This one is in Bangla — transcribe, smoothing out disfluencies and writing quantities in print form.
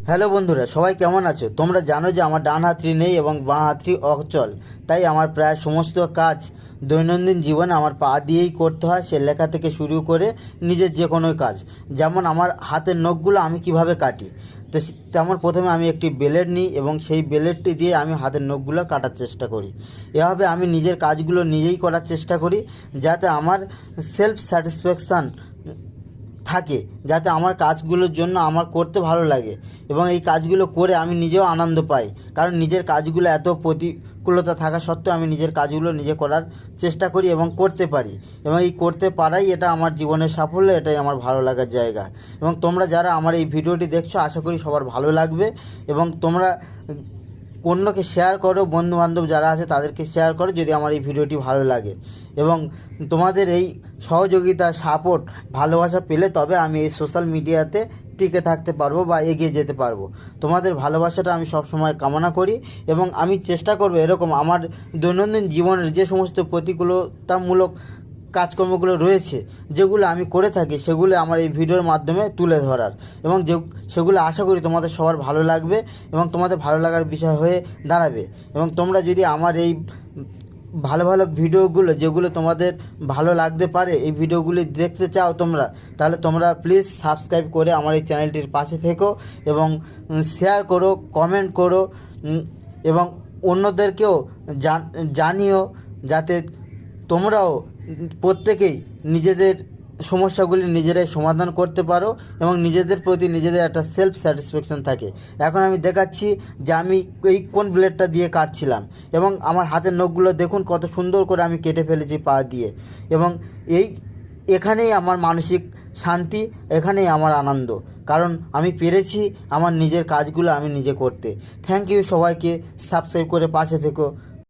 হ্যালো বন্ধুরা, সবাই কেমন আছো? তোমরা জানো যে আমার ডান হাতটি নেই এবং বাঁ হাতটি অচল। তাই আমার প্রায় সমস্ত কাজ দৈনন্দিন জীবনে আমার পা দিয়েই করতে হয়। সে লেখা থেকে শুরু করে নিজের যে কোনো কাজ। যেমন আমার হাতের নখগুলো আমি কিভাবে কাটি, তো তেমন প্রথমে আমি একটি ব্লেড নিই এবং সেই ব্লেডটি দিয়ে আমি হাতের নখগুলো কাটার চেষ্টা করি। এভাবে আমি নিজের কাজগুলো নিজেই করার চেষ্টা করি, যাতে আমার সেলফ স্যাটিসফ্যাকশান থাকে, যাতে আমার কাজগুলোর জন্য আমার করতে ভালো লাগে এবং এই কাজগুলো করে আমি নিজেও আনন্দ পাই। কারণ নিজের কাজগুলো এত প্রতিকূলতা থাকা সত্ত্বেও আমি নিজের কাজগুলো নিজে করার চেষ্টা করি এবং করতে পারি, এবং এই করতে পারাই এটা আমার জীবনের সাফল্য, এটাই আমার ভালো লাগার জায়গা। এবং তোমরা যারা আমার এই ভিডিওটি দেখছো, আশা করি সবার ভালো লাগবে এবং তোমরা অন্যকে শেয়ার করো, বন্ধুবান্ধব যারা আছে তাদেরকে শেয়ার করো যদি আমার এই ভিডিওটি ভালো লাগে। এবং তোমাদের এই সহযোগিতা, সাপোর্ট, ভালোবাসা পেলে তবে আমি এই সোশ্যাল মিডিয়াতে টিকে থাকতে পারবো বা এগিয়ে যেতে পারবো। তোমাদের ভালোবাসাটা আমি সবসময় কামনা করি এবং আমি চেষ্টা করব এরকম আমার দৈনন্দিন জীবনের যে সমস্ত প্রতিকূলতামূলক কাজকর্মগুলো রয়েছে, যেগুলো আমি করে থাকি, সেগুলো আমার এই ভিডিওর মাধ্যমে তুলে ধরার, এবং সেগুলো আশা করি তোমাদের সবার ভালো লাগবে এবং তোমাদের ভালো লাগার বিষয় হয়ে দাঁড়াবে। এবং তোমরা যদি আমার এই ভালো ভালো ভিডিওগুলো, যেগুলো তোমাদের ভালো লাগতে পারে, এই ভিডিওগুলি দেখতে চাও তোমরা, তাহলে তোমরা প্লিজ সাবস্ক্রাইব করে আমার এই চ্যানেলটির পাশে থেকো এবং শেয়ার করো, কমেন্ট করো এবং অন্যদেরকেও জানিও, যাতে তোমরাও প্রত্যেকেই নিজেদের সমস্যাগুলি নিজেরাই সমাধান করতে পারো এবং নিজেদের প্রতি নিজেদের একটা সেলফ স্যাটিসফ্যাকশান থাকে। এখন আমি দেখাচ্ছি যে আমি এই কোন ব্লেডটা দিয়ে কাটছিলাম এবং আমার হাতের নখগুলো দেখুন কত সুন্দর করে আমি কেটে ফেলেছি পা দিয়ে। এবং এখানেই আমার মানসিক শান্তি, এখানেই আমার আনন্দ, কারণ আমি পেরেছি আমার নিজের কাজগুলো আমি নিজে করতে। থ্যাংক ইউ সবাইকে, সাবস্ক্রাইব করে পাশে থেকো।